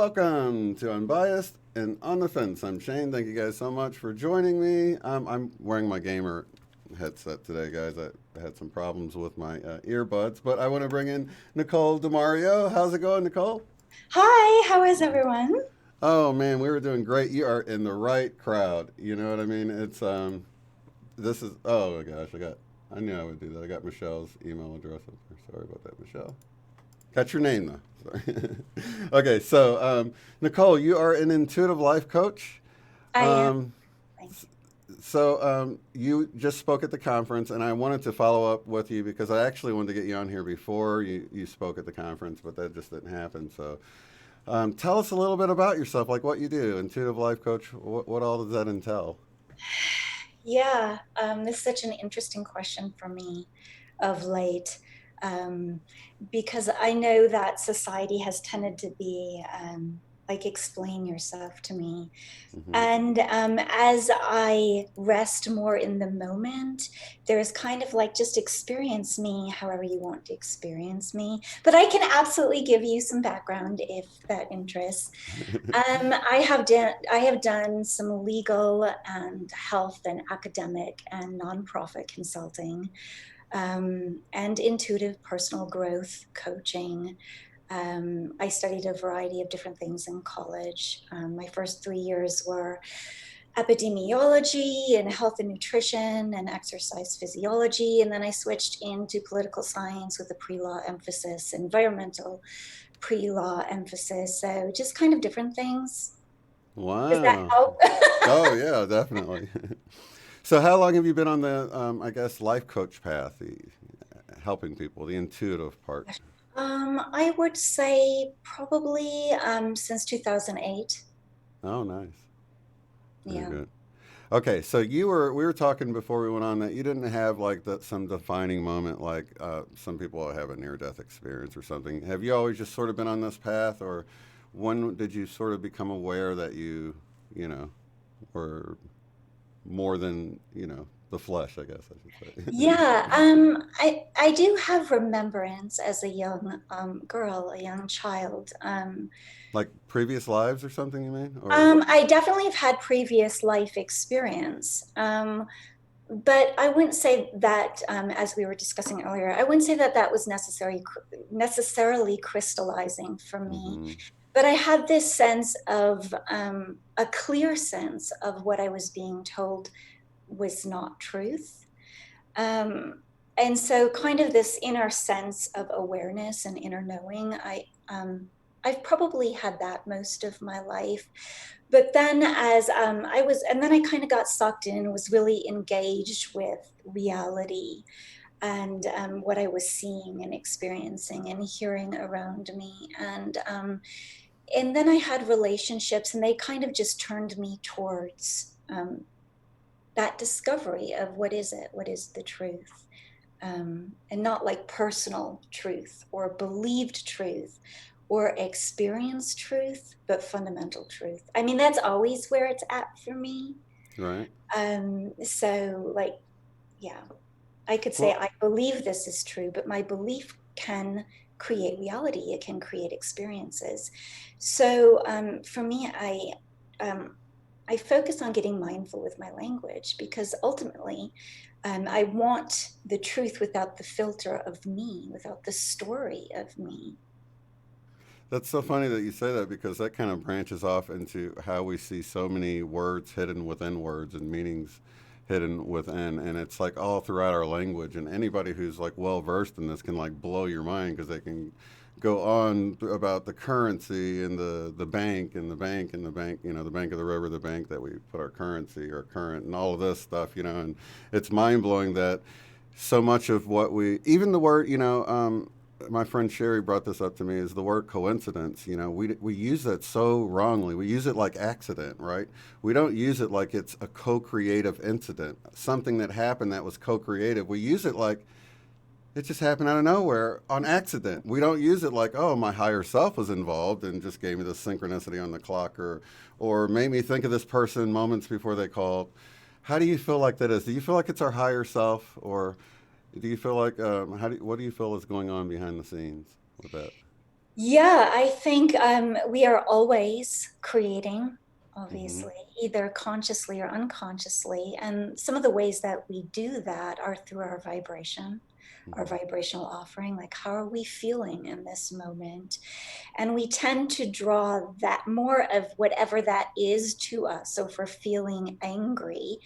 Welcome to Unbiased and On the Fence. I'm Shane. Thank you guys so much for joining me. I'm wearing my gamer headset today, guys. I had some problems with my earbuds, but I want to bring in Nicole DeMario. How's it going, Nicole? Hi, how is everyone? Oh man, we were doing great. You are in the right crowd. You know what I mean? This is, oh my gosh, I knew I would do that. I got Michelle's email address up there. Sorry about that, Michelle. Got your name though. Sorry. Okay, so Nicole, you are an intuitive life coach. I am. Um, you just spoke at the conference, and I wanted to follow up with you because I actually wanted to get you on here before you spoke at the conference, but that just didn't happen. So tell us a little bit about yourself, like what you do, intuitive life coach. What all does that entail? Yeah, this is such an interesting question for me of late, um, because I know that society has tended to be like, explain yourself to me. Hmm. And as I rest more in the moment, there's kind of like, just experience me however you want to experience me. But I can absolutely give you some background if that interests. I have done some legal and health and academic and nonprofit consulting, and intuitive personal growth coaching. I studied a variety of different things in college. My first 3 years were epidemiology and health and nutrition and exercise physiology. And then I switched into political science with a pre-law emphasis, environmental pre-law emphasis. So just kind of different things. Does that Wow. help? Oh yeah, definitely. So how long have you been on the, I guess, life coach path, helping people, the intuitive part? I would say probably since 2008. Oh, nice. Very Yeah. good. Okay, so we were talking before we went on that you didn't have like some defining moment like some people have a near death experience or something. Have you always just sort of been on this path, or when did you sort of become aware that you know, were more than the flesh? I guess I should say. Yeah, I do have remembrance as a young girl, a young child. Like previous lives or something, you mean? Or I definitely have had previous life experience, but I wouldn't say that, as we were discussing earlier, I wouldn't say that that was necessarily crystallizing for me. mm-hmm. But I had this sense of a clear sense of what I was being told was not truth. And so kind of this inner sense of awareness and inner knowing, I've probably had that most of my life. But then and then I kind of got sucked in and was really engaged with reality and what I was seeing and experiencing and hearing around me. And then I had relationships, and they kind of just turned me towards that discovery of what is it, what is the truth, and not like personal truth or believed truth or experienced truth, but fundamental truth. I mean, that's always where it's at for me. Right. So like, yeah, I could say Well, I believe this is true, but my belief can create reality. It can create experiences. So for me, um, I focus on getting mindful with my language, because ultimately, I want the truth without the filter of me, without the story of me. that's so funny that you say that because that kind of branches off into how we see so many words hidden within words and meanings hidden within, and it's like all throughout our language. And anybody who's like well versed in this can like blow your mind because they can go on about the currency and the bank and the bank and the bank, the bank of the river, the bank that we put our currency or current and all of this stuff, and it's mind blowing that so much of what we, even the word, my friend Sherry brought this up to me, is the word coincidence. We use that so wrongly. We use it like accident, right? We don't use it like it's a co-creative incident, something that happened that was co-creative. We use it like it just happened out of nowhere on accident. We don't use it like, oh, my higher self was involved and just gave me the synchronicity on the clock, or made me think of this person moments before they called. How do you feel like that is? Do you feel like it's our higher self, or do you feel like what do you feel is going on behind the scenes with that? Yeah, I think we are always creating, Mm-hmm. obviously, either consciously or unconsciously. And some of the ways that we do that are through our vibration, our Mm-hmm. vibrational offering. Like, how are we feeling in this moment? And we tend to draw that more of whatever that is to us. So if we're feeling angry,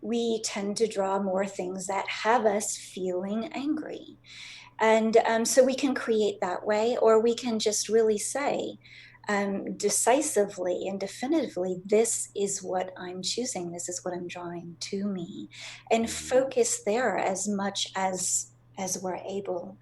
we tend to draw more things that have us feeling angry. And so we can create that way, or we can just really say decisively and definitively, this is what I'm choosing, this is what I'm drawing to me, and Mm-hmm. focus there as much as we're able.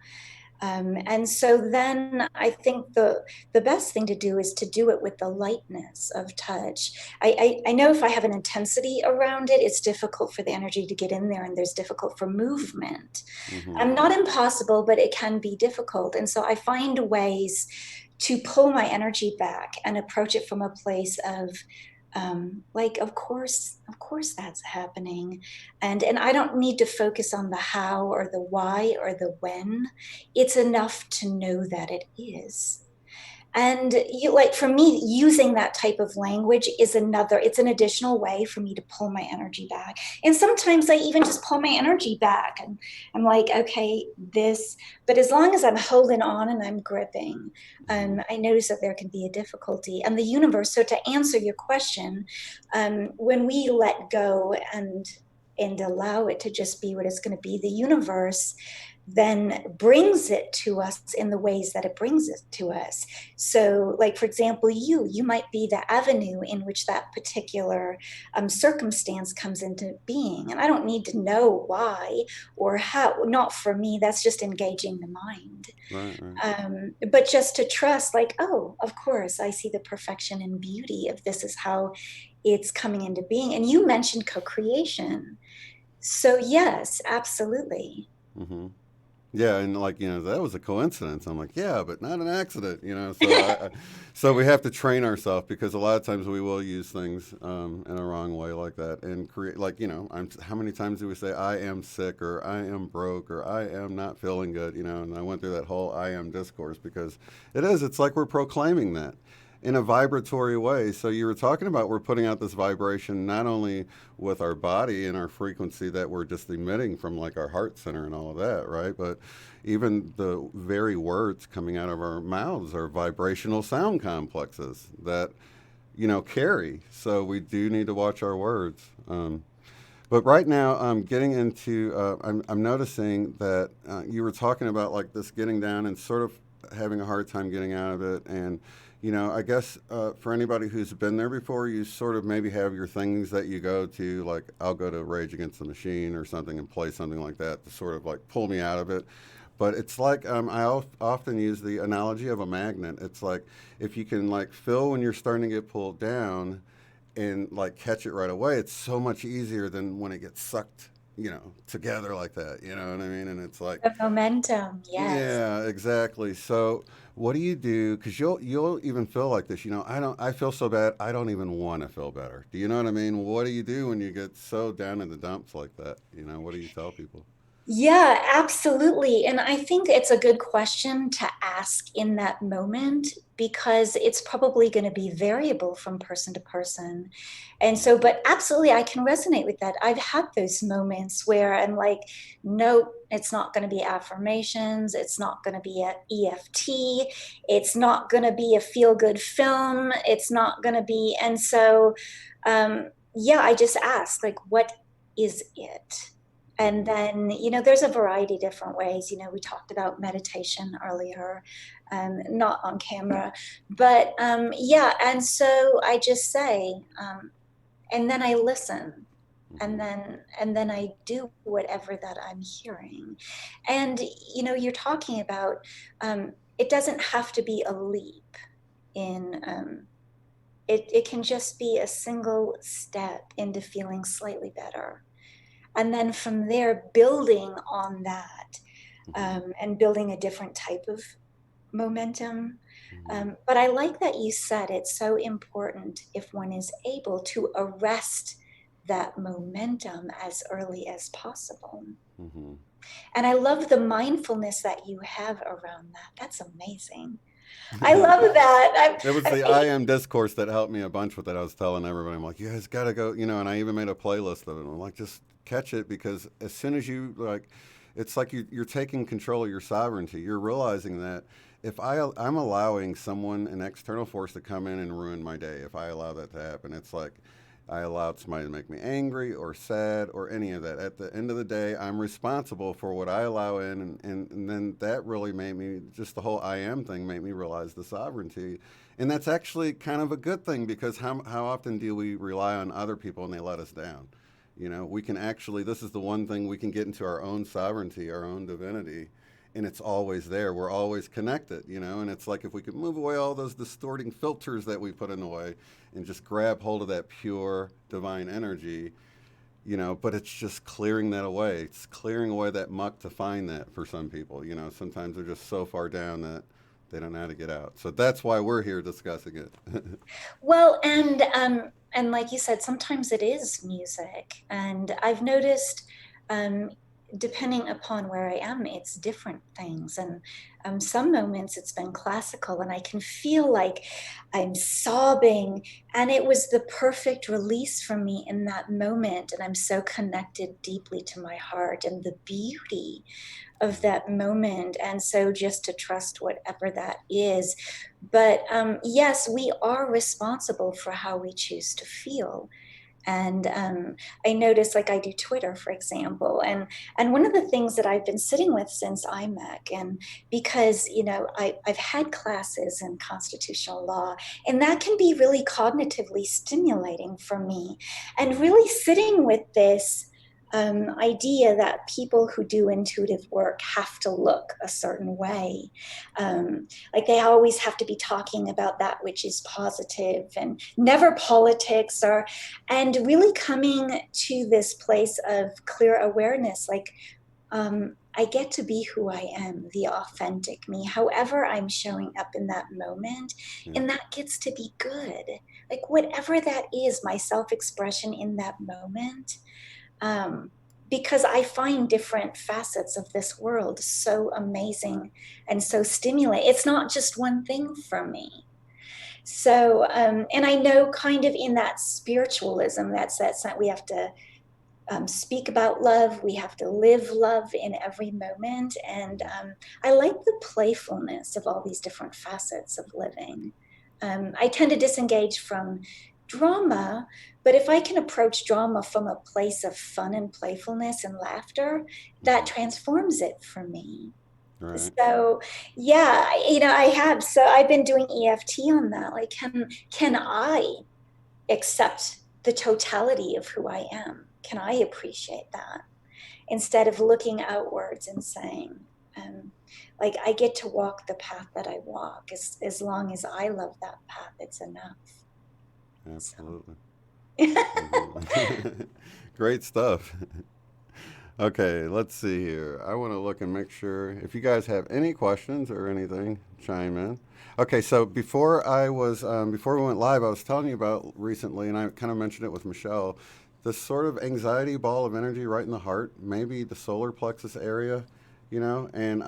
And so then I think the best thing to do is to do it with the lightness of touch. I know if I have an intensity around it, it's difficult for the energy to get in there, and there's difficult for movement. Mm-hmm. I'm not impossible, but it can be difficult. And so I find ways to pull my energy back and approach it from a place of like, of course that's happening. And I don't need to focus on the how or the why or the when. It's enough to know that it is. And you, like, for me, using that type of language is it's an additional way for me to pull my energy back. And sometimes I even just pull my energy back and I'm like, okay, this, but as long as I'm holding on and I'm gripping, Mm-hmm. I notice that there can be a difficulty. And the universe, so to answer your question, when we let go and allow it to just be what it's going to be, the universe then brings it to us in the ways that it brings it to us. So, like, for example, you might be the avenue in which that particular circumstance comes into being. And I don't need to know why or how, not for me, that's just engaging the mind. Right. Right. But just to trust, like, oh, of course, I see the perfection and beauty of this is how it's coming into being. And you mentioned co creation. So, yes, absolutely. Mm-hmm. Yeah, and like that was a coincidence. I'm like, yeah, but not an accident. So we have to train ourselves because a lot of times we will use things in a wrong way like that and create like how many times do we say I am sick or I am broke or I am not feeling good? And I went through that whole I am discourse because it's like we're proclaiming that in a vibratory way. So you were talking about we're putting out this vibration not only with our body and our frequency that we're just emitting from like our heart center and all of that, right? But even the very words coming out of our mouths are vibrational sound complexes that carry. So we do need to watch our words. But right now, I'm getting into. I'm noticing that you were talking about like this getting down and sort of having a hard time getting out of it, and I guess for anybody who's been there before, you sort of maybe have your things that you go to. Like I'll go to Rage Against the Machine or something and play something like that to sort of like pull me out of it. But it's like often use the analogy of a magnet. It's like if you can like feel when you're starting to get pulled down and like catch it right away, it's so much easier than when it gets sucked, together like that. You know what I mean? And it's like, The momentum, yes. yeah, exactly. So what do you do? Because you'll even feel like this. I feel so bad. I don't even want to feel better. Do you know what I mean? What do you do when you get so down in the dumps like that? What do you tell people? Yeah, absolutely. And I think it's a good question to ask in that moment because it's probably going to be variable from person to person. And so, but absolutely, I can resonate with that. I've had those moments where I'm like, nope, it's not going to be affirmations. It's not going to be a EFT. It's not going to be a feel good film. It's not going to be. And so, yeah, I just ask, like, what is it? And Mm-hmm. then, there's a variety of different ways. We talked about meditation earlier, not on camera, but yeah. And so I just say, and then I listen. and Mm-hmm. then I do whatever that I'm hearing. And you're talking about, it doesn't have to be a leap in, it can just be a single step into feeling slightly better, and then from there building on that, Mm-hmm. and building a different type of momentum. Mm-hmm. But I like that you said it's so important, if one is able, to arrest that momentum as early as possible. Mm-hmm. And I love the mindfulness that you have around that. That's amazing. I love that. It was I'm the I thinking, am discourse that helped me a bunch with it. I was telling everybody, I'm like, you guys got to go, and I even made a playlist of it. I'm like, just catch it, because as soon as you like, it's like you're taking control of your sovereignty. You're realizing that if I'm allowing someone, an external force, to come in and ruin my day, if I allow that to happen, it's like I allowed somebody to make me angry or sad or any of that. At the end of the day, I'm responsible for what I allow in. And then that really made me, just the whole I am thing made me realize the sovereignty. And that's actually kind of a good thing, because how often do we rely on other people and they let us down? We can actually, this is the one thing we can get into our own sovereignty, our own divinity, and it's always there. We're always connected, and it's like if we could move away all those distorting filters that we put in the way and just grab hold of that pure divine energy, but it's just clearing that away. It's clearing away that muck to find that for some people. Sometimes they're just so far down that they don't know how to get out. So that's why we're here discussing it. well, and like you said, sometimes it is music, and I've noticed, um, depending upon where I am, it's different things. And some moments it's been classical, and I can feel like I'm sobbing, and it was the perfect release for me in that moment. And I'm so connected deeply to my heart and the beauty of that moment. And so just to trust whatever that is. But yes, we are responsible for how we choose to feel. And I notice, like, I do Twitter, for example, and one of the things that I've been sitting with since IMEC, and because I've had classes in constitutional law, and that can be really cognitively stimulating for me, and Mm-hmm. really sitting with this idea that people who do intuitive work have to look a certain way. Like, they always have to be talking about that which is positive and never politics, or and really coming to this place of clear awareness, like, I get to be who I am, the authentic me, however I'm showing up in that moment, Yeah. and that gets to be good. Like, whatever that is, my self expression in that moment, um, because I find different facets of this world so amazing and so stimulating. It's not just one thing for me. So, and I know, kind of in that spiritualism, that's that we have to speak about love, we have to live love in every moment. And I like the playfulness of all these different facets of living. I tend to disengage from drama, but if I can approach drama from a place of fun and playfulness and laughter, that Mm-hmm. transforms it for me. Right. So yeah, I have. So I've been doing EFT on that. Like, can I accept the totality of who I am? Can I appreciate that instead of looking outwards and saying, like, I get to walk the path that I walk. As long as I love that path, it's enough. So. Absolutely. Absolutely. Great stuff. Okay, let's see here. I want to look and make sure if you guys have any questions or anything, chime in. Okay, so before we went live, I was telling you about recently, and I kind of mentioned it with Michelle, this sort of anxiety ball of energy right in the heart, maybe the solar plexus area, and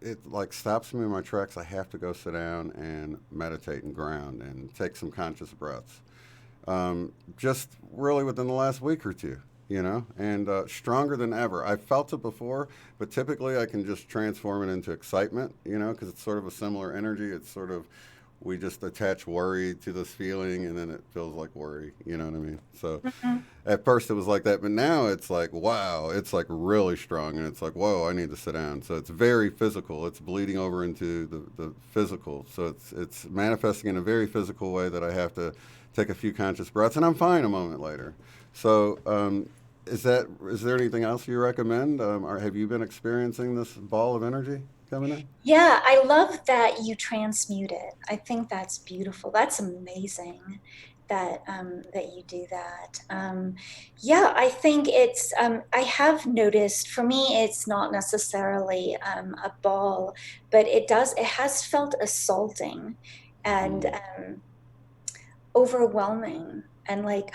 it like stops me in my tracks. I have to go sit down and meditate and ground and take some conscious breaths. Just really within the last week or two, and stronger than ever. I've felt it before, but typically I can just transform it into excitement, because it's sort of a similar energy. It's sort of, we just attach worry to this feeling and then it feels like worry, you know what I mean? So Mhm. at first it was like that, but now it's like, wow, it's like really strong and it's like, whoa, I need to sit down. So it's very physical. It's bleeding over into the physical. So it's manifesting in a very physical way that I have to take a few conscious breaths and I'm fine a moment later. So is there anything else you recommend? Or have you been experiencing this ball of energy coming in? Yeah, I love that you transmute it. I think that's beautiful. That's amazing that you do that. Yeah, I think it's. I have noticed. For me, it's not necessarily a ball, but it does. It has felt assaulting, and Mm-hmm. overwhelming, and like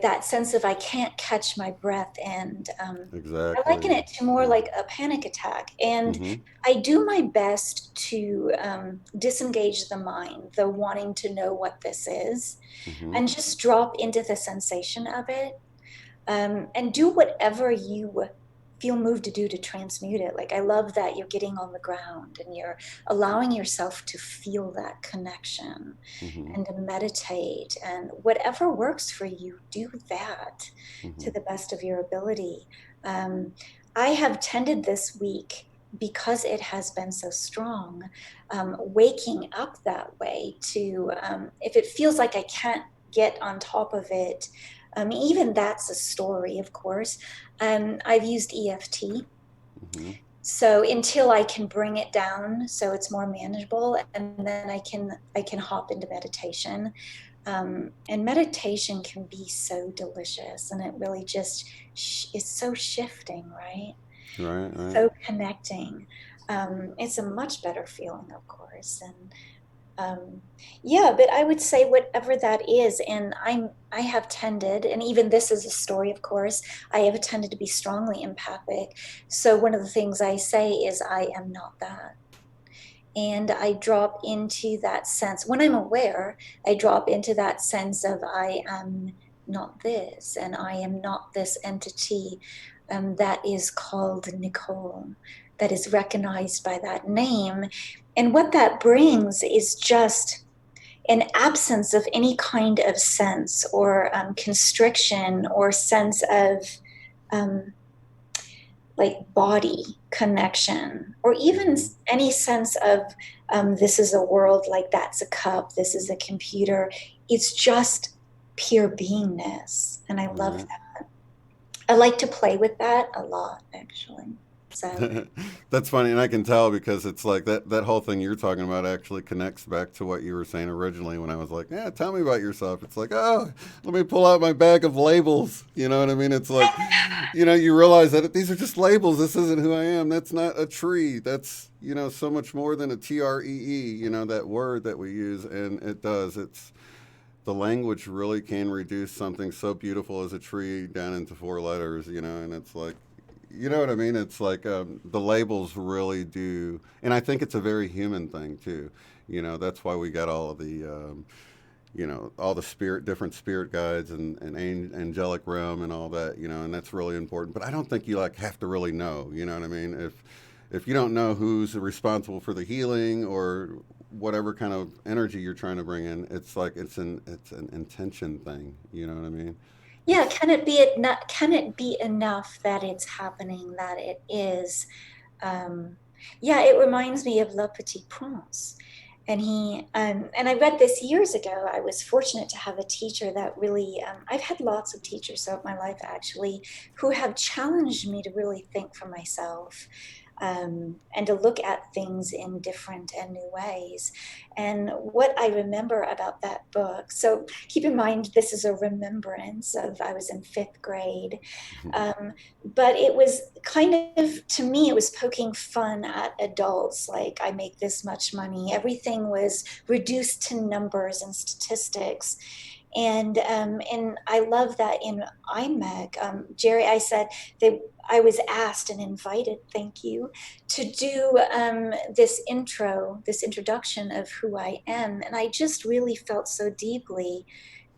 that sense of I can't catch my breath, and I liken Exactly. it to more Yeah. like a panic attack. And Mm-hmm. I do my best to disengage the mind, the wanting to know what this is, Mm-hmm. and just drop into the sensation of it, and do whatever you feel moved to do to transmute it. Like, I love that you're getting on the ground and you're allowing yourself to feel that connection Mm-hmm. and to meditate, and whatever works for you, do that Mm-hmm. to the best of your ability. Um, I have tended this week, because it has been so strong, waking up that way to, if it feels like I can't get on top of it, even that's a story, of course. I've used EFT. Mm-hmm. So until I can bring it down so it's more manageable, and then I can hop into meditation. And meditation can be so delicious, and it really just is so shifting, right? Right. Right. So connecting. It's a much better feeling, of course. And yeah, but I would say whatever that is, and I have tended, and even this is a story, of course, I have tended to be strongly empathic. So one of the things I say is I am not that. And I drop into that sense. When I'm aware, I drop into that sense of I am not this, and I am not this entity that is called Nicole, that is recognized by that name. And what that brings is just an absence of any kind of sense or constriction or sense of um, like body connection, or even Mm-hmm. any sense of this is a world, like that's a cup, this is a computer. It's just pure beingness. And I love Right. that. I like to play with that a lot, actually. So, That's funny, and I can tell because it's like that whole thing you're talking about actually connects back to what you were saying originally when I was like, "Yeah, tell me about yourself." It's like, "Oh, let me pull out my bag of labels." You know what I mean? It's like, you realize that these are just labels. This isn't who I am. That's not a tree. That's, so much more than a TREE, that word that we use, and it does. It's the language really can reduce something so beautiful as a tree down into four letters, and it's like, you know what I mean? It's like the labels really do, and I think it's a very human thing too. That's why we got all of the, all the different spirit guides and angelic realm and all that, and that's really important. But I don't think you like have to really know. You know what I mean? If you don't know who's responsible for the healing or whatever kind of energy you're trying to bring in, it's like it's an intention thing. You know what I mean? yeah, It's can it be enough that it's happening, that it is? Um, yeah, it reminds me of Le Petit Prince. And I read this years ago. I was fortunate to have a teacher that really, I've had lots of teachers throughout my life, actually, who have challenged me to really think for myself, and to look at things in different and new ways. And what I remember about that book, so keep in mind, this is a remembrance of, I was in fifth grade, um, but it was kind of, to me, it was poking fun at adults. Like, I make this much money. Everything was reduced to numbers and statistics. And I love that in IMEC, Jerry, I said that I was asked and invited, thank you, to do this introduction of who I am. And I just really felt so deeply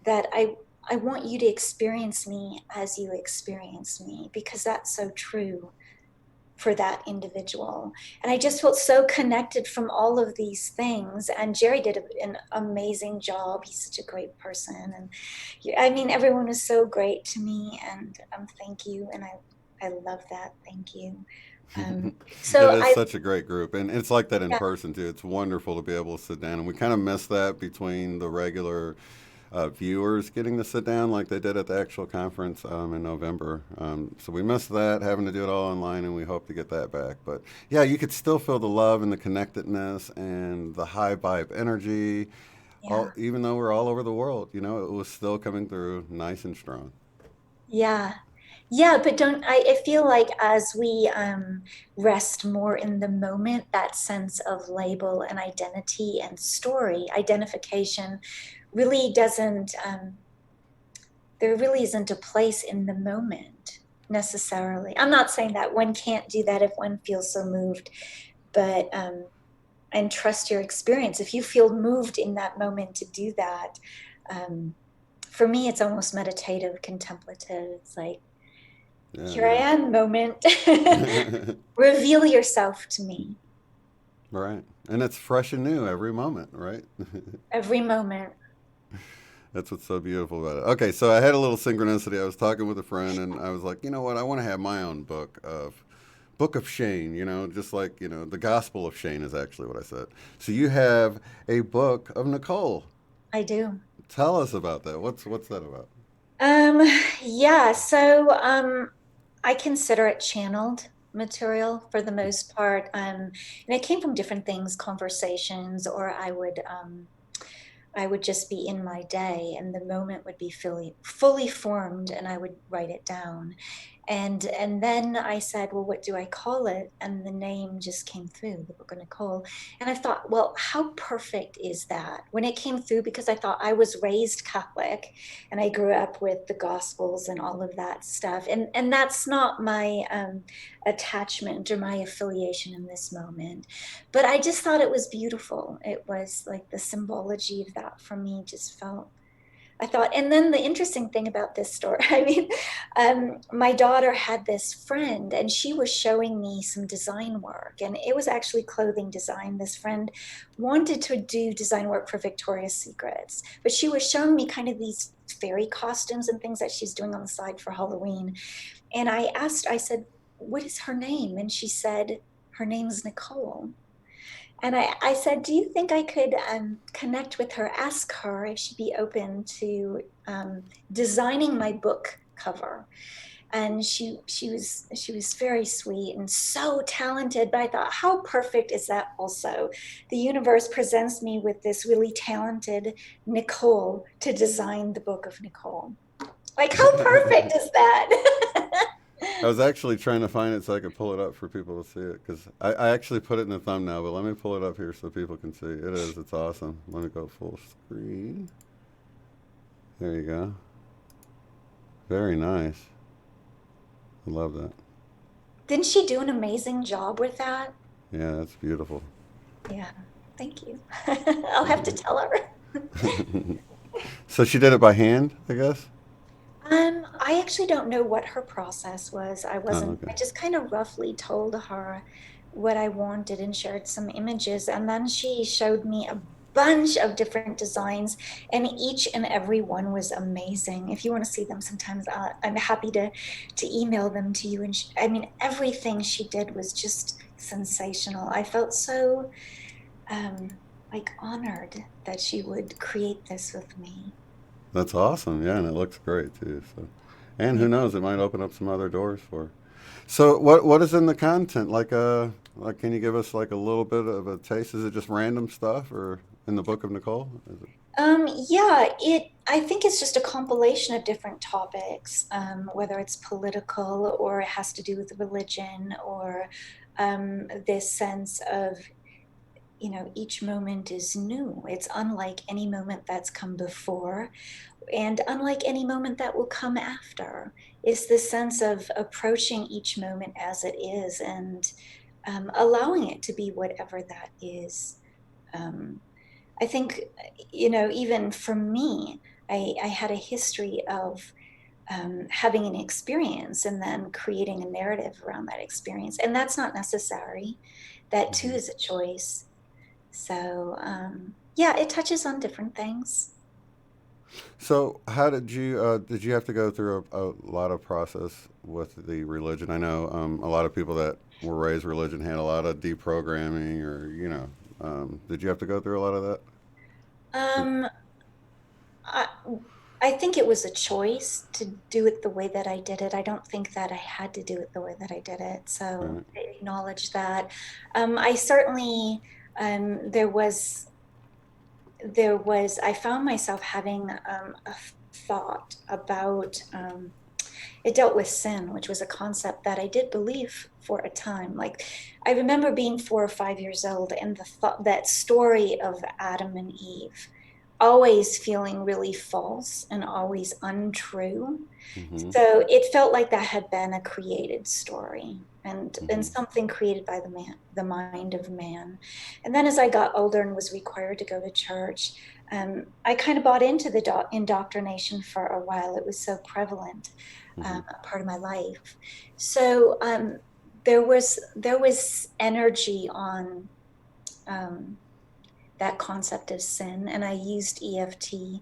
that I want you to experience me as you experience me, because that's so true for that individual. And I just felt so connected from all of these things. And Jerry did an amazing job. He's such a great person. And I mean, everyone was so great to me. And thank you. And I love that. Thank you. Um, It so is I, such a great group, and it's like that in yeah, person too. It's wonderful to be able to sit down, and we kind of miss that between the regular viewers getting to sit down like they did at the actual conference in November. So we missed that, having to do it all online, and we hope to get that back. But yeah, you could still feel the love and the connectedness and the high vibe energy. Yeah. Even though we're all over the world, it was still coming through nice and strong. Yeah. Yeah, but don't I feel like as we rest more in the moment, that sense of label and identity and story, identification really doesn't, there really isn't a place in the moment necessarily. I'm not saying that one can't do that if one feels so moved, but, and trust your experience. If you feel moved in that moment to do that, um, for me, it's almost meditative, contemplative. It's like, Yeah, here I am, moment. yeah. Reveal yourself to me Right. And it's fresh and new every moment, right? every moment. That's what's so beautiful about it. Okay, so I had a little synchronicity. I was talking with a friend, and I was like, you know what? I want to have my own book of Shane. Just like the Gospel of Shane is actually what I said. So you have a book of Nicole. I do. Tell us about that. What's that about? Um, yeah, so I consider it channeled material for the most part. And it came from different things, conversations, or I would just be in my day and the moment would be fully formed and I would write it down. And then I said, well, what do I call it? And the name just came through, the Book of Nicole. And I thought, well, how perfect is that? When it came through, because I thought I was raised Catholic and I grew up with the Gospels and all of that stuff. And that's not my attachment or my affiliation in this moment. But I just thought it was beautiful. It was like the symbology of that for me just felt, I thought. And then the interesting thing about this story, I mean, my daughter had this friend and she was showing me some design work, and it was actually clothing design. This friend wanted to do design work for Victoria's Secrets, but she was showing me kind of these fairy costumes and things that she's doing on the side for Halloween. And I said, what is her name? And she said, her name's Nicole. And I said, do you think I could connect with her, ask her if she'd be open to designing my book cover? And she was very sweet and so talented. But I thought, how perfect is that also? The universe presents me with this really talented Nicole to design the book of Nicole. Like, how perfect is that? I was actually trying to find it so I could pull it up for people to see it because I actually put it in the thumbnail, but let me pull it up here so people can see. It's awesome. Let me go full screen. There you go. Very nice. I love that. Didn't she do an amazing job with that? Yeah, that's beautiful. Yeah, thank you. I'll have to tell her. So she did it by hand, I guess? I actually don't know what her process was. Oh, okay. I just kind of roughly told her what I wanted and shared some images. And then she showed me a bunch of different designs, and each and every one was amazing. If you want to see them sometimes, I'm happy to email them to you. And I mean, everything she did was just sensational. I felt so um, like honored that she would create this with me. That's awesome. Yeah, and it looks great too. So, and Yeah. who knows, it might open up some other doors for her. So, what is in the content? Can you give us like a little bit of a taste? Is it just random stuff, or in the Book of Nicole? Is it? Yeah, I think it's just a compilation of different topics, whether it's political or it has to do with religion or this sense of, each moment is new. It's unlike any moment that's come before and unlike any moment that will come after. It's this sense of approaching each moment as it is and allowing it to be whatever that is. Um, I think, even for me, I had a history of having an experience and then creating a narrative around that experience. And that's not necessary. That too Mhm. is a choice. So, yeah, it touches on different things. So, how did you have to go through a lot of process with the religion? I know a lot of people that were raised religion had a lot of deprogramming, or did you have to go through a lot of that? Um, I, I think it was a choice to do it the way that I did it. I don't think that I had to do it the way that I did it. So Right. I acknowledge that. I certainly, there was, I found myself having a thought about, it dealt with sin, which was a concept that I did believe for a time. Like, I remember being 4 or 5 years old, and the thought, that story of Adam and Eve, always feeling really false and always untrue. Mm-hmm. So it felt like that had been a created story, and Mm-hmm. something created by the mind of man. And then as I got older and was required to go to church, I kind of bought into the indoctrination for a while. It was so prevalent, Mm-hmm. a part of my life. So there was energy on, um, that concept of sin, and I used EFT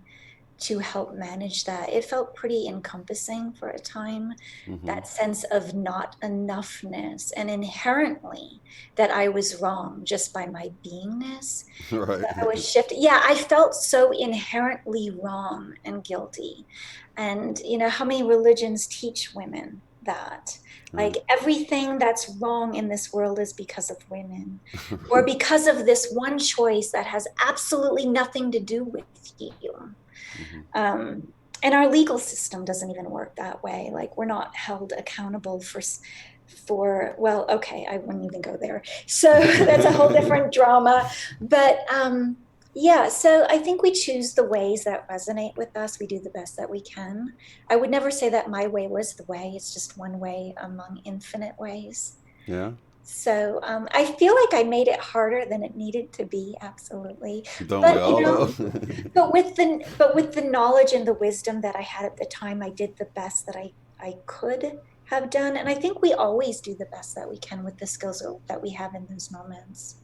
to help manage that. It felt pretty encompassing for a time, Mm-hmm. that sense of not enoughness, and inherently that I was wrong just by my beingness. Right. That I was shifted. Yeah, I felt so inherently wrong and guilty. And how many religions teach women that? Right. Like, everything that's wrong in this world is because of women, or because of this one choice that has absolutely nothing to do with you. Mm-hmm. Um, and our legal system doesn't even work that way. Like, we're not held accountable for, well, okay, I wouldn't even go there. So that's a whole different drama. But yeah, so I think we choose the ways that resonate with us. We do the best that we can. I would never say that my way was the way. It's just one way among infinite ways. Yeah. So I feel like I made it harder than it needed to be, absolutely. Don't we But all though? but with the knowledge and the wisdom that I had at the time, I did the best that I could have done. And I think we always do the best that we can with the skills that we have in those moments.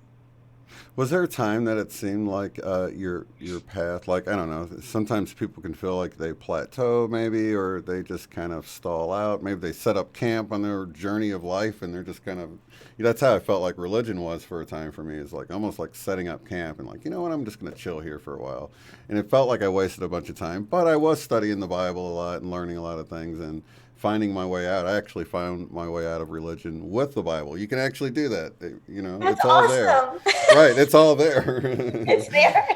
Was there a time that it seemed like your path, like I don't know, sometimes people can feel like they plateau maybe, or they just kind of stall out. Maybe they set up camp on their journey of life, and they're just kind of. That's how I felt like religion was for a time for me. Is like almost like setting up camp and like, you know what, I'm just going to chill here for a while, and it felt like I wasted a bunch of time. But I was studying the Bible a lot and learning a lot of things and finding my way out. I actually found my way out of religion with the Bible. You can actually do that. That's It's all there. awesome. Right, it's all there. It's there.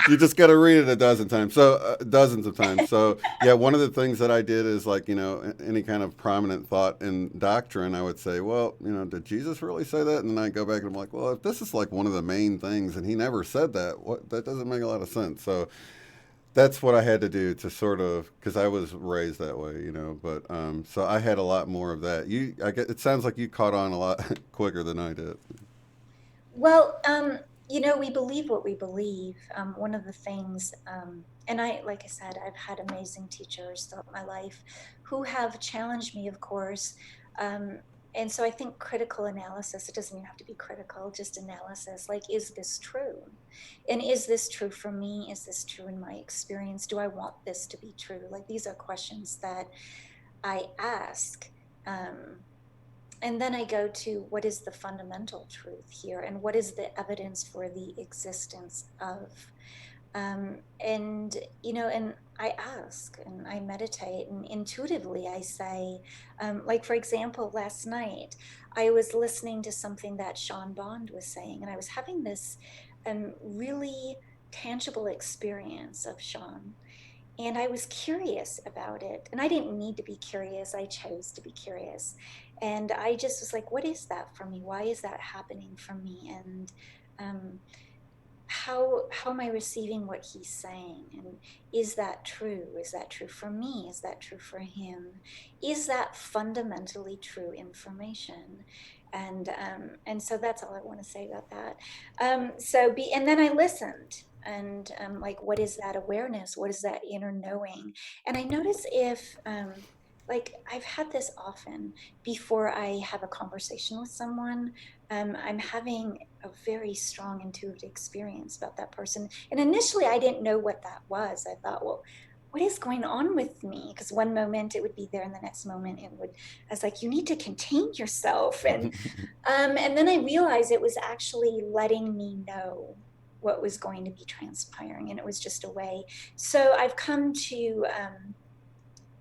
You just got to read it a dozen times. So dozens of times. So yeah, one of the things that I did is like any kind of prominent thought in doctrine, I would say, well, did Jesus really say that? And then I go back and I'm like, well, if this is like one of the main things and he never said that, that doesn't make a lot of sense. So that's what I had to do to sort of because I was raised that way. But so I had a lot more of that. I get it sounds like you caught on a lot quicker than I did. Well, we believe what we believe. One of the things, and like I said, I've had amazing teachers throughout my life who have challenged me, of course. Um, and so I think critical analysis, it doesn't even have to be critical, just analysis. Like, is this true? And is this true for me? Is this true in my experience? Do I want this to be true? Like, these are questions that I ask. Um, and then I go to, what is the fundamental truth here, and what is the evidence for the existence of? And I ask and I meditate, and intuitively I say, like, for example, last night I was listening to something that Sean Bond was saying, and I was having this really tangible experience of Sean. And I was curious about it. And I didn't need to be curious. I chose to be curious. And I just was like, what is that for me? Why is that happening for me? And um, how am I receiving what he's saying? And is that true? Is that true for me? Is that true for him? Is that fundamentally true information? And so that's all I want to say about that. And then I listened, and like, what is that awareness? What is that inner knowing? And I notice if like, I've had this often before I have a conversation with someone. I'm having a very strong intuitive experience about that person. And initially, I didn't know what that was. I thought, well, what is going on with me? Because one moment it would be there, and the next moment it would. I was like, you need to contain yourself. And then I realized it was actually letting me know. what was going to be transpiring, and it was just a way. So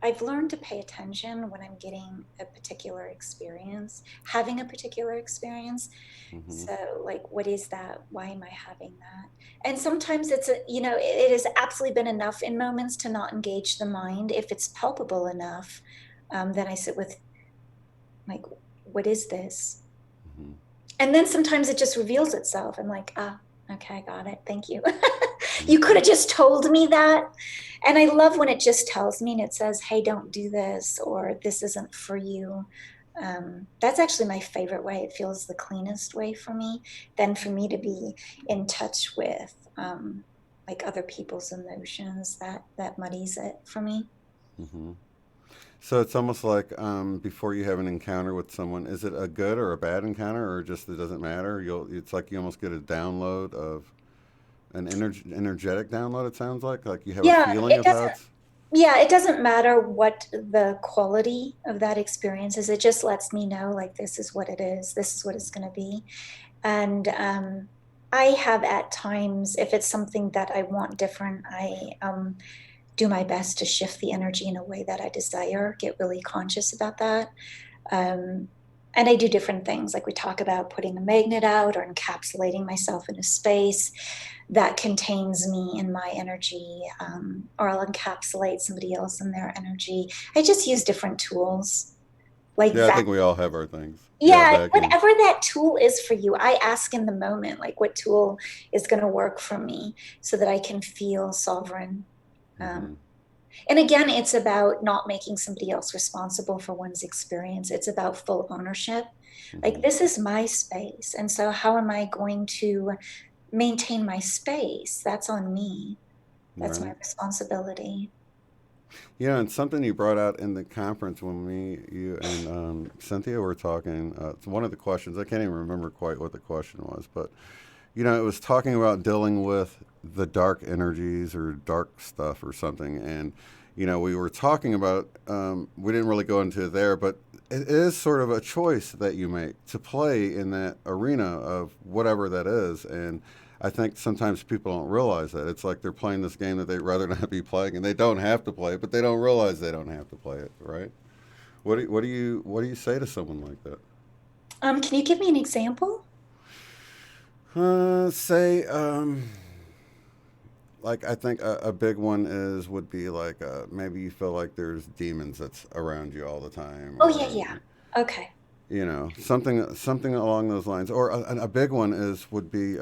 I've learned to pay attention when I'm getting a particular experience, having a particular experience. Mm-hmm. So, like, what is that? Why am I having that? And sometimes it has absolutely been enough in moments to not engage the mind. If it's palpable enough, then I sit with, like, what is this? Mm-hmm. And then sometimes it just reveals itself. I'm like, ah, okay, I got it. Thank you. You could Mm-hmm. have just told me that. And I love when it just tells me and it says, hey, don't do this, or this isn't for you. That's actually my favorite way. It feels the cleanest way for me than for me to be in touch with like other people's emotions. That muddies it for me. Mm-hmm. So it's almost like before you have an encounter with someone, is it a good or a bad encounter, or just it doesn't matter? It's like you almost get a download of an energetic download. It sounds like you have a Yeah, feeling of how it's. it doesn't matter what the quality of that experience is. It just lets me know, like, this is what it is. This is what it's going to be. And I have at times, if it's something that I want different, I do my best to shift the energy in a way that I desire, get really conscious about that. Um, and I do different things, like we talk about putting a magnet out or encapsulating myself in a space that contains me in my energy, or I'll encapsulate somebody else in their energy. I just use different tools like Yeah, I that. think we all have our things. Yeah, Yeah, vacuums. whatever that tool is for you, I ask in the moment, like, what tool is going to work for me so that I can feel sovereign. Um, Mm-hmm. and again, it's about not making somebody else responsible for one's experience. It's about full ownership. Like, Mm-hmm. this is my space. And so, how am I going to maintain my space? That's on me. That's my Right. responsibility. Yeah, and something you brought out in the conference when you, and Cynthia were talking. It's one of the questions. I can't even remember quite what the question was, but it was talking about dealing with the dark energies or dark stuff or something. And, we were talking about, we didn't really go into there, but it is sort of a choice that you make to play in that arena of whatever that is. And I think sometimes people don't realize that. It's like they're playing this game that they'd rather not be playing, and they don't have to play it, but they don't realize they don't have to play it, right? What do you say to someone like that? Can you give me an example? Say, like I think a big one would be like maybe you feel like there's demons that's around you all the time, Oh, yeah, or yeah. Okay. something along those lines. Or a big one would be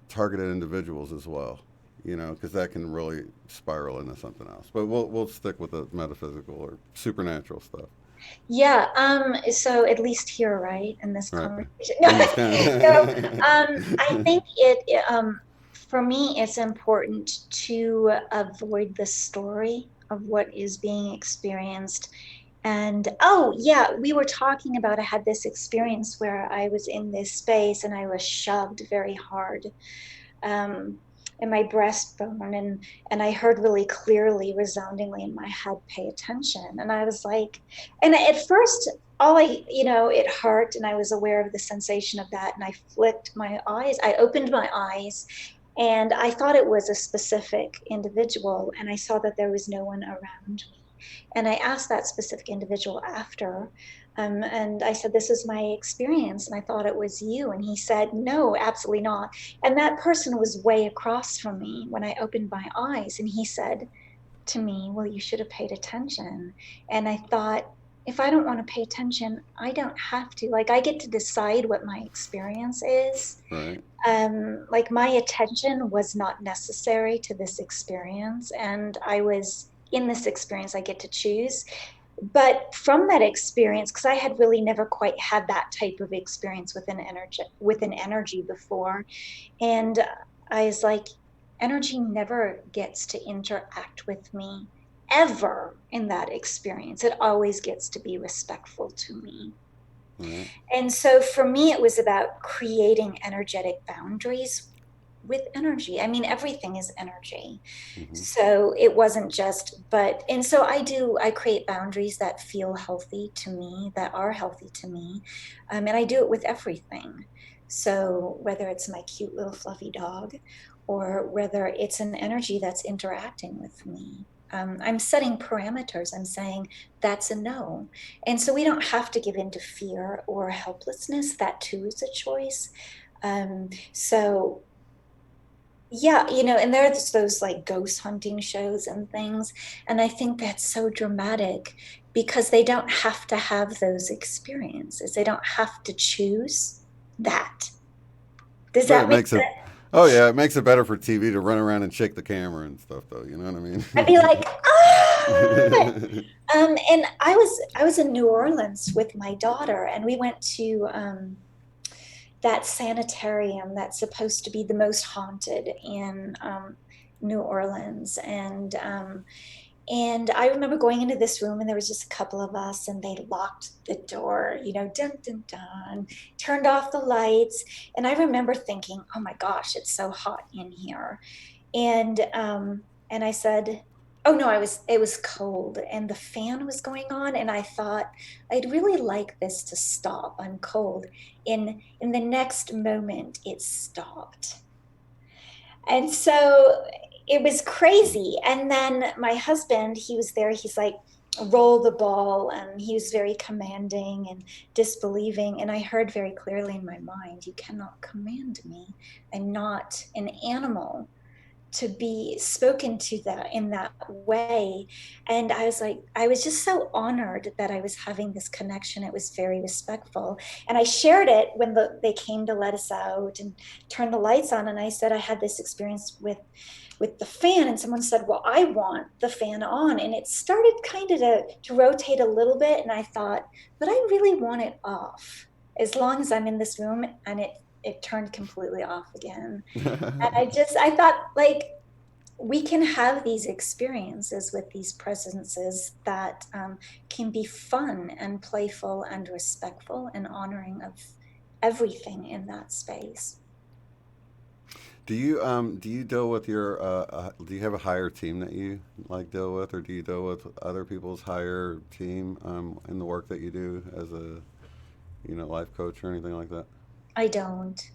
targeted individuals as well. Because that can really spiral into something else. But we'll stick with the metaphysical or supernatural stuff, Yeah, so at least here, right, in this right? conversation. In this No, kind. I think for me, it's important to avoid the story of what is being experienced. And oh, yeah, we were talking about, I had this experience where I was in this space and I was shoved very hard, um, in my breastbone, and I heard really clearly, resoundingly in my head, "Pay attention." And I was like, and at first, it hurt, and I was aware of the sensation of that, and I flicked my eyes. I opened my eyes, and I thought it was a specific individual, and I saw that there was no one around me. And I asked that specific individual after, and I said, "This is my experience, and I thought it was you." And he said, "No, absolutely not." And that person was way across from me when I opened my eyes. And he said to me, "Well, you should have paid attention." And I thought, if I don't want to pay attention, I don't have to. Like, I get to decide what my experience is. Right. Like, my attention was not necessary to this experience. And I was in this experience, I get to choose. But from that experience, because I had really never quite had that type of experience with an energy before, and I was like, energy never gets to interact with me ever in that experience. It always gets to be respectful to me. Right. And so for me, it was about creating energetic boundaries with energy. I mean, everything is energy. Mm-hmm. So it wasn't just, and so I create boundaries that feel healthy to me, that are healthy to me. And I do it with everything. So whether it's my cute little fluffy dog, or whether it's an energy that's interacting with me. I'm setting parameters. I'm saying that's a no. And so we don't have to give in to fear or helplessness. That too is a choice. So yeah, and there's those like ghost hunting shows and things. And I think that's so dramatic because they don't have to have those experiences. They don't have to choose that. Does But that it make makes it, sense? oh yeah, it makes it better for TV to run around and shake the camera and stuff, though. You know what I'd be like, ah! I mean? And I was in New Orleans with my daughter, and we went to that sanitarium that's supposed to be the most haunted in New Orleans, and I remember going into this room, and there was just a couple of us, and they locked the door, dun dun dun, turned off the lights, and I remember thinking, "Oh my gosh, it's so hot in here." And I said, "Oh no, it was cold and the fan was going on, and I thought I'd really like this to stop. I'm cold." In the next moment it stopped. And so it was crazy. And then my husband, he was there, he's like, "Roll the ball," and he was very commanding and disbelieving, and I heard very clearly in my mind, "You cannot command me. I'm not an animal to be spoken to that in that way." And I was like, I was just so honored that I was having this connection. It was very respectful, and I shared it when they came to let us out and turn the lights on, and I said I had this experience with the fan, and someone said, "Well, I want the fan on," and it started kind of to rotate a little bit, and I thought, but I really want it off as long as I'm in this room. And it turned completely off again. And I thought, like, we can have these experiences with these presences that can be fun and playful and respectful and honoring of everything in that space. Do you deal with your do you have a higher team that you like deal with, or do you deal with other people's higher team in the work that you do as a life coach or anything like that? I don't.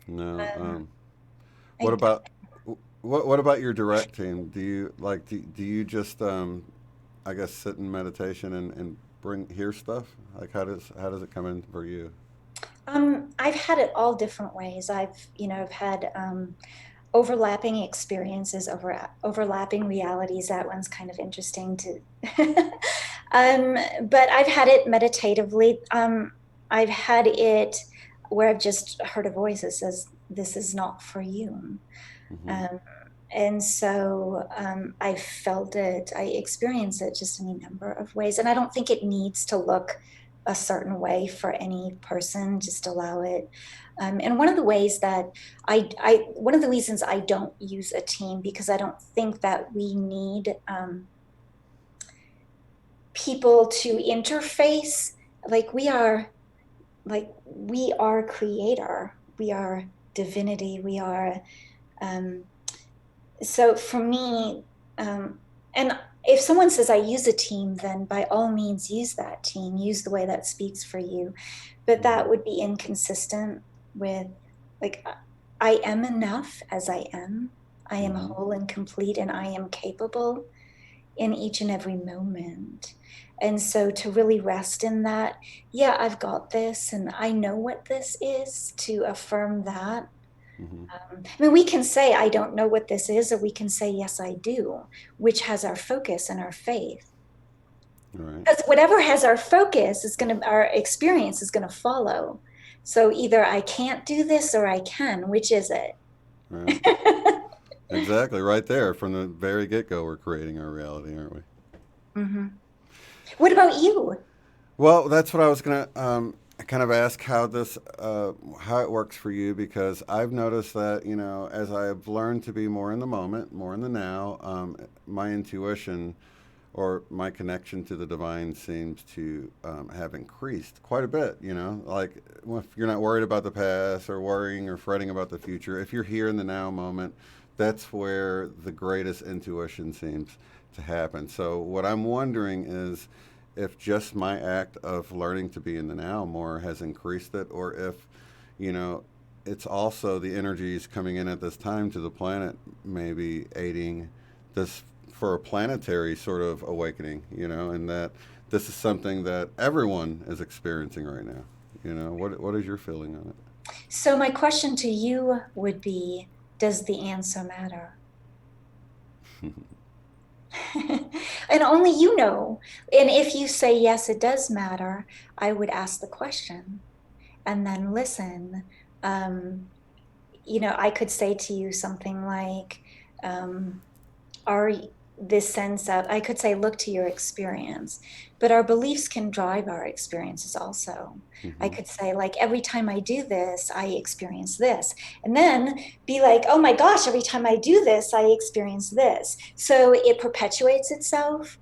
No. Um, What I, about what about your direct team? Do you like do you just I guess sit in meditation and bring hear stuff? Like how does it come in for you? I've had it all different ways. I've had overlapping experiences, overlapping realities. That one's kind of interesting to. But I've had it meditatively. I've had it where I've just heard a voice that says, "This is not for you." Hmm. Um, and so I felt it, I experienced it just in a number of ways. And I don't think it needs to look a certain way for any person, just allow it. And one of the ways that one of the reasons I don't use a team, because I don't think that we need people to interface. Like we are creator, we are divinity, we are um, so for me, and if someone says I use a team, then by all means use that team, use the way that speaks for you. But Hmm. that would be inconsistent with, like, I am enough as I am. I am Hmm. whole and complete, and I am capable in each and every moment. And so to really rest in that, yeah, I've got this, and I know what this is, to affirm that. Hmm. I mean, we can say, "I don't know what this is," or we can say, "Yes, I do," which has our focus and our faith. Right. Because whatever has our focus is going to, our experience is going to follow. So either I can't do this or I can. Which is it? Right. Exactly. Right there, from the very get go, we're creating our reality, aren't we? Hmm. What about you? Well, that's what I was gonna kind of ask how it works for you, because I've noticed that as I've learned to be more in the moment, more in the now, my intuition or my connection to the divine seems to have increased quite a bit. Like if you're not worried about the past or worrying or fretting about the future, if you're here in the now moment, that's where the greatest intuition seems to happen. So what I'm wondering is if just my act of learning to be in the now more has increased it, or if you know it's also the energies coming in at this time to the planet, maybe aiding this for a planetary sort of awakening, and that this is something that everyone is experiencing right now. What is your feeling on So my question to you would be, does the answer matter? it? And only you know. And if you say, yes, it does matter, I would ask the question and then listen. Um, I could say to you something like, um, are this sense of, I could say, look to your experience, but our beliefs can drive our experiences also. I Hmm. could say, like, every time I do this, I experience this. And then be like, oh my gosh, every time I do this, I experience this. So it perpetuates itself.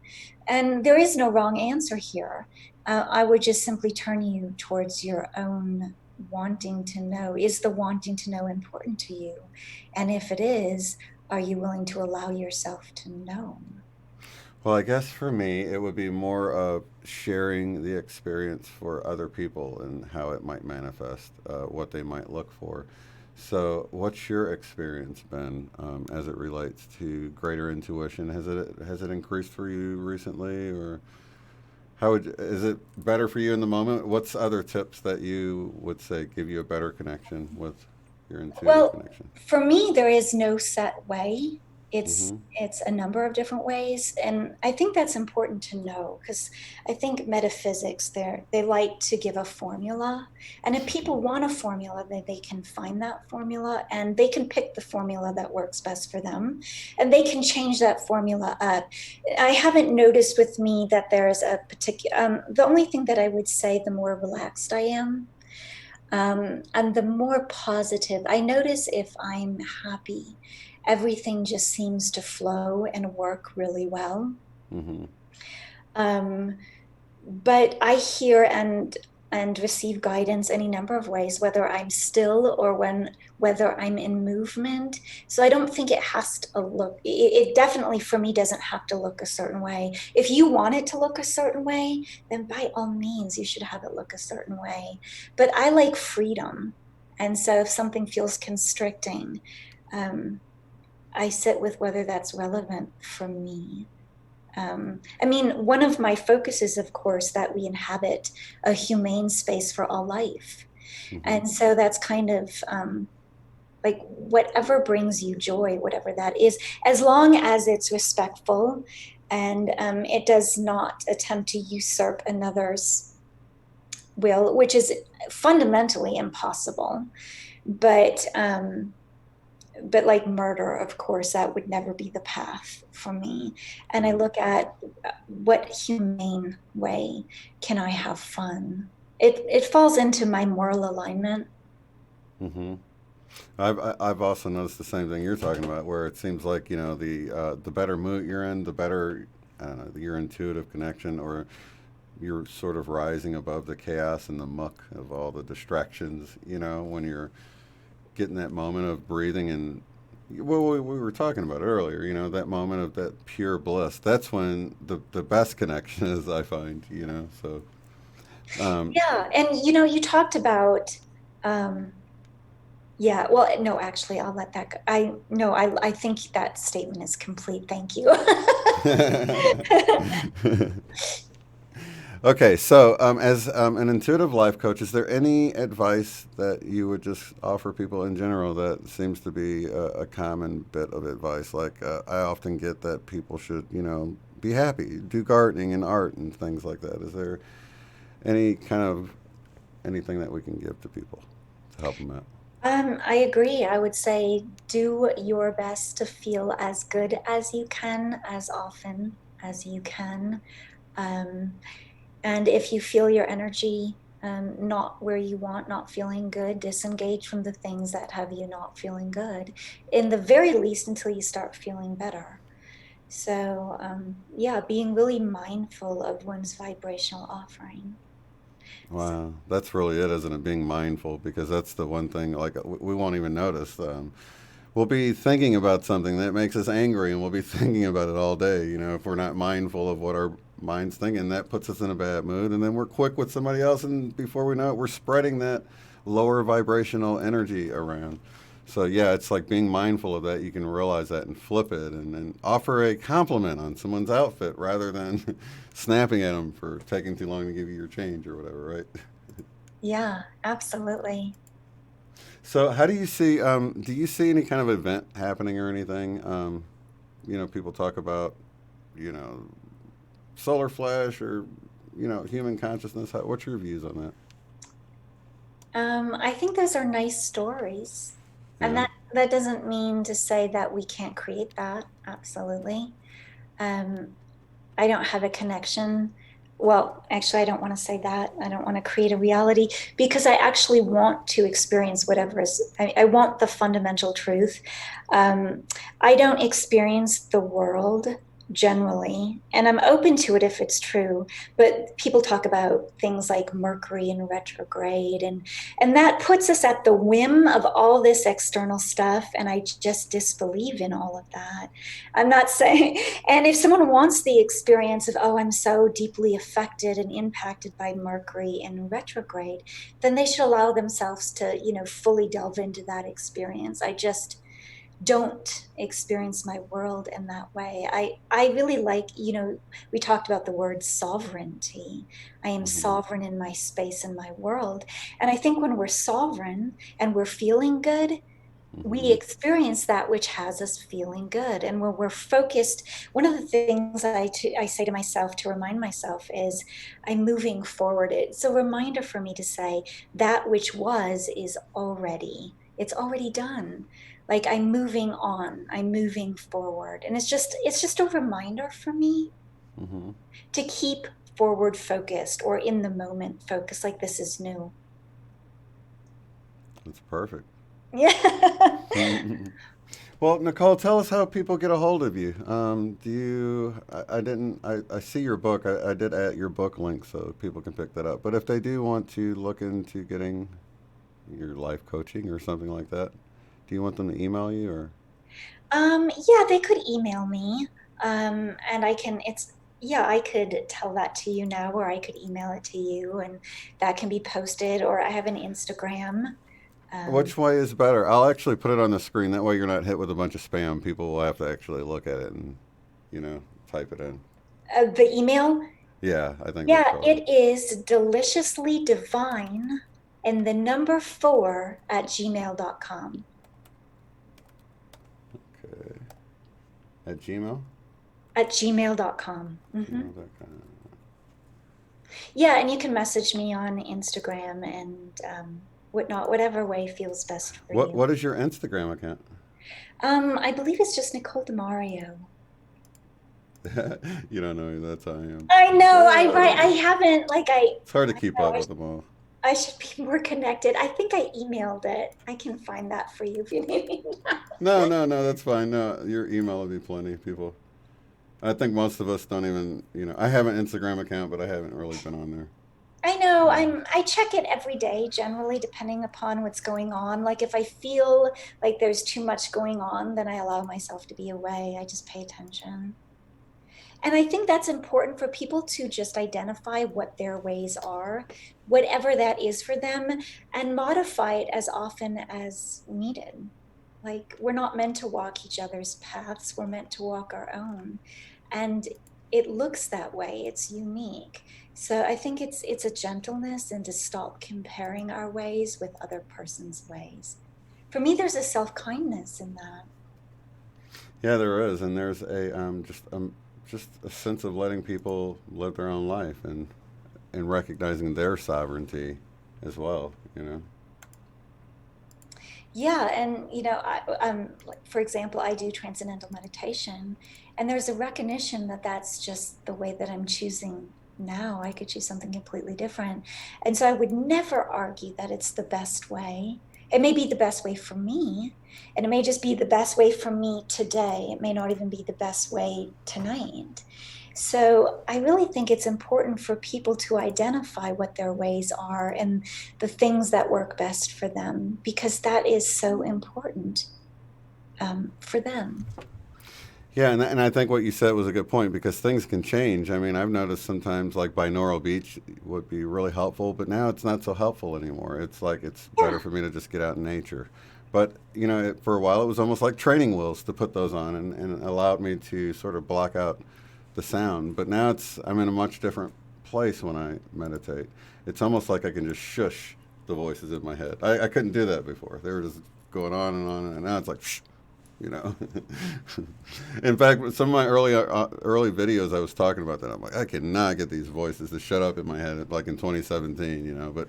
And there is no wrong answer here. I would just simply turn you towards your own wanting to know. Is the wanting to know important to you? And if it is, are you willing to allow yourself to know? Well, I guess for me, it would be more of sharing the experience for other people and how it might manifest, what they might look for. So, what's your experience been as it relates to greater intuition? Has it increased for you recently, or is it better for you in the moment? What's other tips that you would say give you a better connection with your intuitive Well, connection? for me, there is no set way. It's Mm-hmm. it's a number of different ways, and I think that's important to know because I think metaphysics they like to give a formula, and if people want a formula, they can find that formula and they can pick the formula that works best for them, and they can change that formula up. I haven't noticed with me that there is a particular. The only thing that I would say, the more relaxed I am, and the more positive, I notice if I'm happy, everything just seems to flow and work really well. Mm-hmm. Um, but I hear and receive guidance any number of ways, whether I'm still or whether I'm in movement. So I don't think it has to look. It definitely for me doesn't have to look a certain way. If you want it to look a certain way, then by all means you should have it look a certain way. But I like freedom, and so if something feels constricting, um, I sit with whether that's relevant for me. I mean, one of my focuses, of course, that we inhabit a humane space for all life. Mm-hmm. And so that's kind of like whatever brings you joy, whatever that is, as long as it's respectful and it does not attempt to usurp another's will, which is fundamentally impossible. But like murder, of course, that would never be the path for me. And I Right. look at what humane way can I have fun. It falls into my moral alignment. Mm-hmm. I've also noticed the same thing you're talking about, where it seems like the better mood you're in, the better I don't know, your intuitive connection, or you're sort of rising above the chaos and the muck of all the distractions. When you're getting that moment of breathing and well, we were talking about it earlier. That moment of that pure bliss. That's when the best connection is. I find. So. Um, Yeah, and you talked about yeah, well, no, actually, I'll let that go. I no, I think that statement is complete. Thank you. Okay, so as an intuitive life coach, is there any advice that you would just offer people in general that seems to be a common bit of advice? Like I often get that people should, be happy, do gardening and art and things like that. Is there any kind of anything that we can give to people to help them out? I agree. I would say do your best to feel as good as you can, as often as you can. Um, and if you feel your energy not where you want, not feeling good, disengage from the things that have you not feeling good, in the very least until you start feeling better. So, yeah, being really mindful of one's vibrational offering. So, Wow, that's really it, isn't it? Being mindful, because that's the one thing. Like we won't even notice. We'll be thinking about something that makes us angry, and we'll be thinking about it all day. If we're not mindful of what our mind's thinking, that puts us in a bad mood, and then we're quick with somebody else, and before we know it, we're spreading that lower vibrational energy around. So yeah, it's like being mindful of that. You can realize that and flip it, and offer a compliment on someone's outfit rather than snapping at them for taking too long to give you your change or whatever, right? Yeah, absolutely. So how do you see? Do you see any kind of event happening or anything? People talk about, you know, solar flash or human consciousness. What's your views on that? I think those are nice stories. And Yeah. that doesn't mean to say that we can't create that. Absolutely. Um, I don't have a connection. Well, actually, I don't want to say that. I don't want to create a reality because I actually want to experience whatever is, I want the fundamental truth. Um, I don't experience the world generally, and I'm open to it if it's true. But people talk about things like Mercury in retrograde, and that puts us at the whim of all this external stuff. And I just disbelieve in all of that. I'm not saying, and if someone wants the experience of, oh, I'm so deeply affected and impacted by Mercury in retrograde, then they should allow themselves to, fully delve into that experience. I just don't experience my world in that way. I really like, we talked about the word sovereignty. I am Hmm. sovereign in my space and my world. And I think when we're sovereign and we're feeling good, we Hmm. experience that which has us feeling good. And when we're focused, one of the things I say to myself to remind myself is I'm moving forward. It's a reminder for me to say that which was is already, it's already done. Like I'm moving on, I'm moving forward. And it's just a reminder for me Hmm. to keep forward focused or in the moment focused, like this is new. That's perfect. Yeah. Well, Nicole, tell us how people get a hold of you. Do you? I didn't. I see your book. I did add your book link so people can pick that up. But if they do want to look into getting your life coaching or something like that, do you want them to email you or? Yeah, they could email me. And yeah, I could tell that to you now, or I could email it to you, and that can be posted, or I have an Instagram. Um, Which way is better? I'll actually put it on the screen. That way you're not hit with a bunch of spam. People will have to actually look at it and, you know, type it in. the email, Yeah, I think that's yeah, probably. it is deliciously divine and the number 4 at gmail.com. Okay. At Gmail? At gmail.com. Gmail.com. Yeah, and you can message me on Instagram and whatnot, whatever way feels best for you. What is your Instagram account? I believe it's just Nicole DeMario. You don't know me. That's how I am. I know. I Uh, haven't like it's hard to I keep know up with them all. I should be more connected. I think I emailed it. I can find that for you if you need me. No, no, no. That's fine. No, your email will be plenty. People. I think most of us don't even. I have an Instagram account, but I haven't really been on there. I know. Uh, I check it every day generally depending upon what's going on. Like if I feel like there's too much going on, then I allow myself to be away. I just pay attention. And I think that's important for people to just identify what their ways are, whatever that is for them, and modify it as often as needed. Like we're not meant to walk each other's paths, we're meant to walk our own. And it looks that way, it's unique. So I think it's a gentleness and to stop comparing our ways with other person's ways. For me, there's a self-kindness in that. yeah, there is, and there's a just a sense of letting people live their own life and recognizing their sovereignty as well. Yeah, and like, for example, I do transcendental meditation, and there's a recognition that that's just the way that I'm choosing now. I could choose something completely different, and so I would never argue that it's the best way. It may be the best way for me, and it may just be the best way for me today. It may not even be the best way tonight. So I really think it's important for people to identify what their ways are and the things that work best for them, because that is so important for them. Yeah, and I think what you said was a good point because things can change. I mean, I've noticed sometimes like binaural beats would be really helpful, but now it's not so helpful anymore. It's like it's better Yeah. for me to just get out in nature. But, for a while it was almost like training wheels to put those on and allowed me to sort of block out the sound. But now I'm in a much different place when I meditate. It's almost like I can just shush the voices in my head. I couldn't do that before. They were just going on, and now it's like, shh, you know. In fact, some of my early videos, I was talking about that. I'm like, I cannot get these voices to shut up in my head, like in 2017, But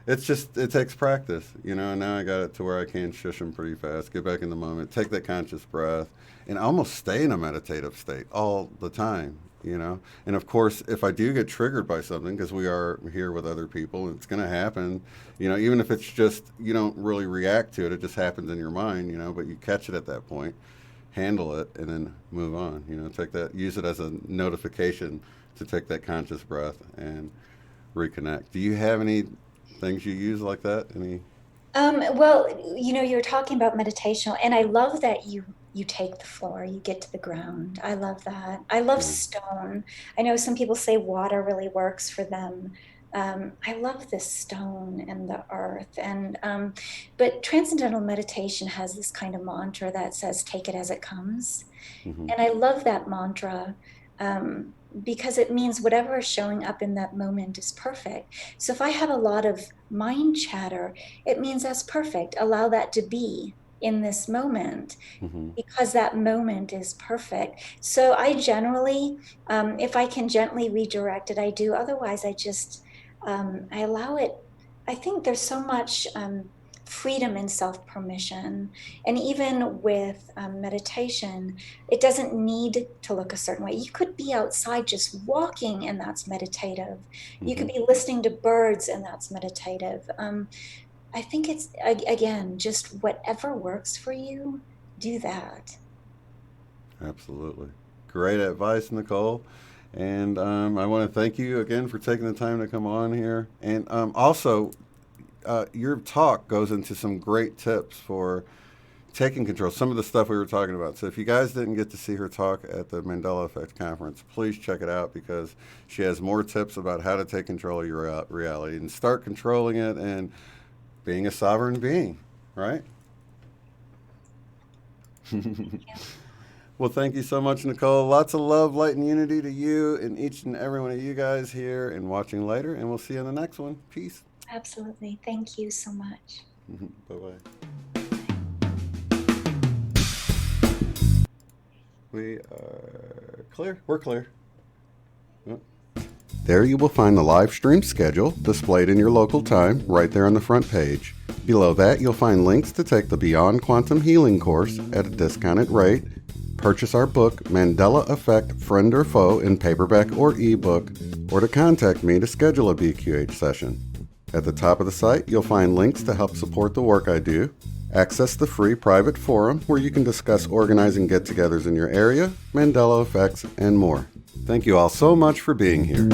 it takes practice, And now I got it to where I can shush them pretty fast, get back in the moment, take that conscious breath, and almost stay in a meditative state all the time. And of course, if I do get triggered by something, because we are here with other people, it's going to happen. Even if it's just you don't really react to it, it just happens in your mind. But you catch it at that point, handle it, and then move on. Use it as a notification to take that conscious breath and reconnect. Do you have any things you use like that? Any? Well, you're talking about meditation, and I love that you take the floor, you get to the ground. I love that. I love Yeah. stone. I know some people say water really works for them. I love the stone and the earth, but transcendental meditation has this kind of mantra that says, "Take it as it comes," Mm-hmm. and I love that mantra. Because it means whatever is showing up in that moment is perfect. So if I have a lot of mind chatter, it means that's perfect. Allow that to be in this moment Mm-hmm. because that moment is perfect. So I generally, if I can gently redirect it, I do. Otherwise, I allow it. I think there's so much freedom in self-permission. And even with meditation, it doesn't need to look a certain way. You could be outside just walking, and that's meditative. You Mm-hmm. could be listening to birds, and that's meditative. I think it's, again, just whatever works for you, do that. Absolutely. Great advice, Nicole. And I want to thank you again for taking the time to come on here. And also, your talk goes into some great tips for taking control, some of the stuff we were talking about. So if you guys didn't get to see her talk at the Mandela Effect Conference, please check it out because she has more tips about how to take control of your reality and start controlling it and being a sovereign being, right? Well, thank you so much, Nicole. Lots of love, light, and unity to you and each and every one of you guys here and watching later. And we'll see you in the next one. Peace. Absolutely. Thank you so much. Bye bye. We are clear. We're clear. Oh. There you will find the live stream schedule displayed in your local time right there on the front page. Below that, you'll find links to take the Beyond Quantum Healing course at a discounted rate, purchase our book, Mandela Effect, Friend or Foe, in paperback or ebook, or to contact me to schedule a BQH session. At the top of the site, you'll find links to help support the work I do, access the free private forum where you can discuss organizing get-togethers in your area, Mandela effects, and more. Thank you all so much for being here.